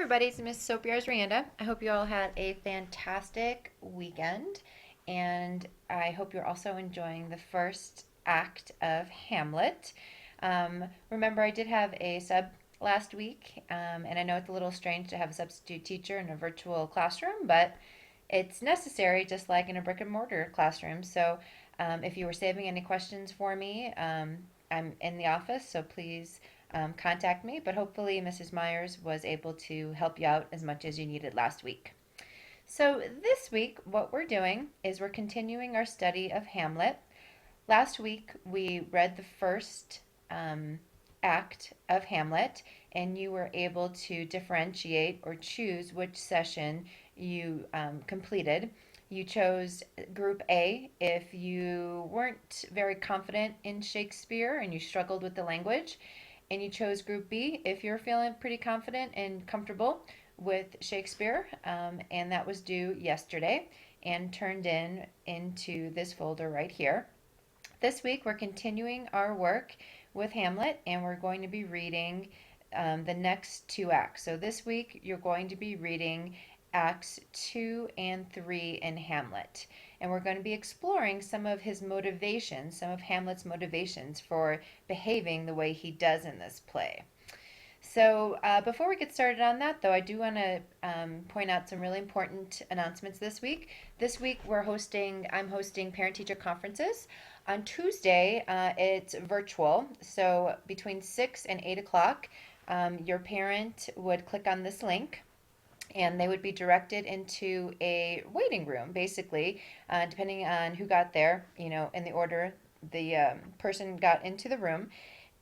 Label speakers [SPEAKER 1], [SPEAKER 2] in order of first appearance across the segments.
[SPEAKER 1] everybody, it's Miss Sopiarz-Rianda. I hope you all had a fantastic weekend, and I hope you're also enjoying the first act of Hamlet. Remember, I did have a sub last week, and I know it's a little strange to have a substitute teacher in a virtual classroom, but it's necessary just like in a brick and mortar classroom. So if you were saving any questions for me, I'm in the office, so please contact me. But hopefully, Mrs. Myers was able to help you out as much as you needed last week. So, this week, what we're doing is we're continuing our study of Hamlet. Last week, we read the first act of Hamlet, and you were able to differentiate or choose which session you completed. You chose Group A if you weren't very confident in Shakespeare and you struggled with the language, and you chose Group B if you're feeling pretty confident and comfortable with Shakespeare, and that was due yesterday and turned into this folder right here. This week we're continuing our work with Hamlet, and we're going to be reading the next two acts. So this week you're going to be reading Acts 2 and 3 in Hamlet. And we're going to be exploring some of his motivations, some of Hamlet's motivations for behaving the way he does in this play. So before we get started on that, though, I do want to point out some really important announcements this week. This week I'm hosting parent-teacher conferences. On Tuesday, it's virtual, so between 6 and 8 o'clock, your parent would click on this link and they would be directed into a waiting room, basically, depending on who got there, in the order the person got into the room.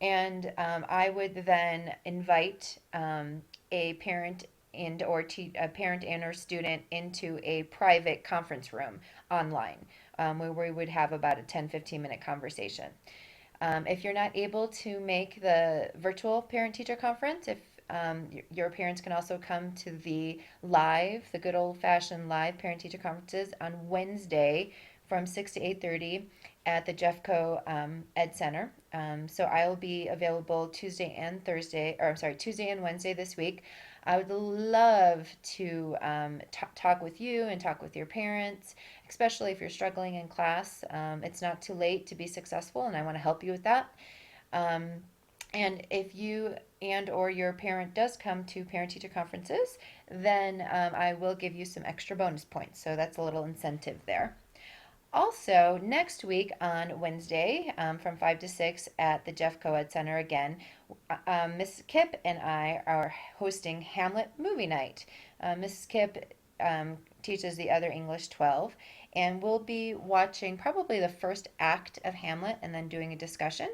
[SPEAKER 1] And I would then invite a parent a parent and or student into a private conference room online, where we would have about a 10-15 minute conversation. If you're not able to make the virtual parent-teacher conference, if your parents can also come to the good old-fashioned live parent-teacher conferences on Wednesday from 6 to 8:30 at the Jeffco Ed Center. So I'll be available Tuesday and Wednesday this week. I would love to talk with you and talk with your parents, especially if you're struggling in class. It's not too late to be successful, and I want to help you with that. And if you and or your parent does come to parent-teacher conferences, then I will give you some extra bonus points. So that's a little incentive there. Also, next week on Wednesday from 5 to 6 at the Jeff Coed Center again, Mrs. Kipp and I are hosting Hamlet Movie Night. Mrs. Kipp teaches the other English 12, and we'll be watching probably the first act of Hamlet and then doing a discussion.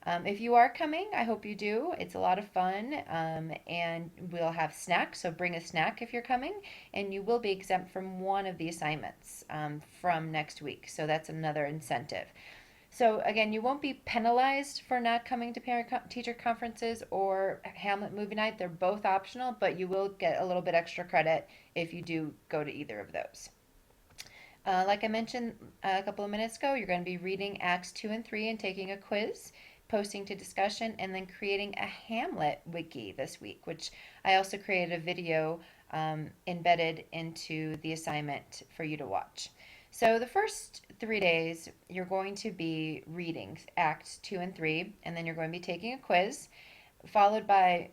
[SPEAKER 1] If you are coming, I hope you do. It's a lot of fun, and we'll have snacks, so bring a snack if you're coming, and you will be exempt from one of the assignments from next week, so that's another incentive. So again, you won't be penalized for not coming to parent-teacher conferences or Hamlet Movie Night. They're both optional, but you will get a little bit extra credit if you do go to either of those. Like I mentioned a couple of minutes ago, you're going to be reading Acts 2 and 3 and taking a quiz, posting to discussion, and then creating a Hamlet wiki this week, which I also created a video embedded into the assignment for you to watch. So the first 3 days, you're going to be reading Acts 2 and 3, and then you're going to be taking a quiz, followed by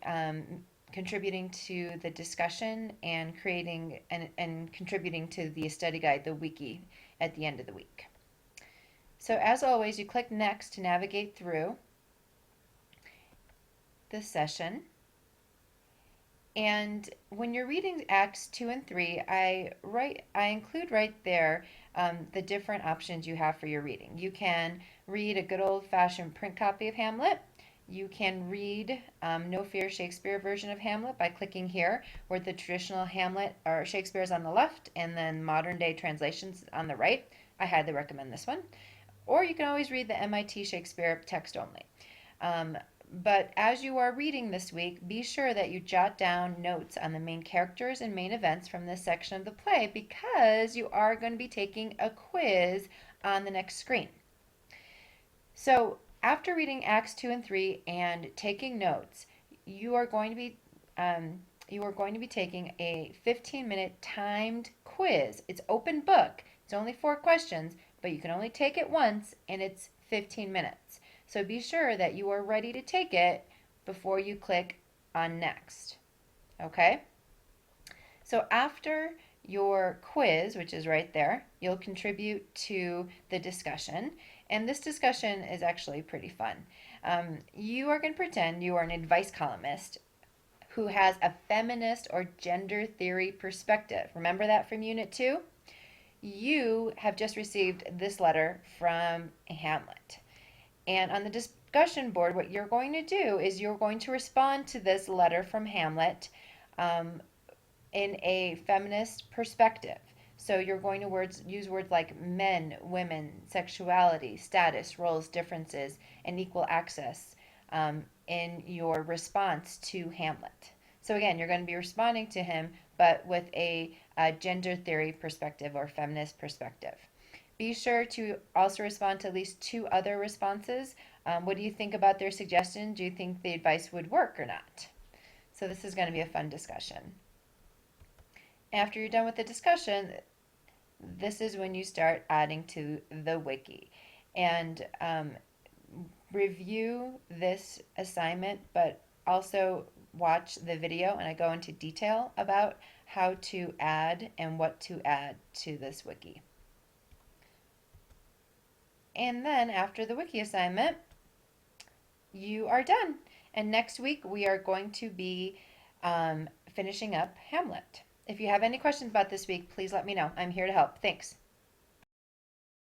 [SPEAKER 1] contributing to the discussion and creating and contributing to the study guide, the wiki, at the end of the week. So as always, you click Next to navigate through the session. And when you're reading Acts 2 and 3, I include right there the different options you have for your reading. You can read a good old-fashioned print copy of Hamlet. You can read No Fear Shakespeare version of Hamlet by clicking here, where the traditional Hamlet or Shakespeare is on the left and then modern day translations on the right. I highly recommend this one. Or you can always read the MIT Shakespeare text only. But as you are reading this week, be sure that you jot down notes on the main characters and main events from this section of the play, because you are going to be taking a quiz on the next screen. So after reading Acts 2 and 3 and taking notes, you are going to be you are going to be taking a 15-minute timed quiz. It's open book. It's only 4 questions, but you can only take it once and it's 15 minutes. So be sure that you are ready to take it before you click on next. Okay? So after your quiz, which is right there, you'll contribute to the discussion. And this discussion is actually pretty fun. You are going to pretend you are an advice columnist who has a feminist or gender theory perspective. Remember that from Unit 2? You have just received this letter from Hamlet. And on the discussion board, what you're going to do is you're going to respond to this letter from Hamlet in a feminist perspective. So you're going to use words like men, women, sexuality, status, roles, differences, and equal access in your response to Hamlet. So again, you're going to be responding to him, but with a gender theory perspective or feminist perspective. Be sure to also respond to at least 2 other responses. What do you think about their suggestion? Do you think the advice would work or not? So this is going to be a fun discussion. After you're done with the discussion, this is when you start adding to the wiki. And review this assignment, but also watch the video, and I go into detail about how to add and what to add to this wiki. And then after the wiki assignment, you are done. And next week we are going to be finishing up Hamlet. If you have any questions about this week, please let me know. I'm here to help. Thanks.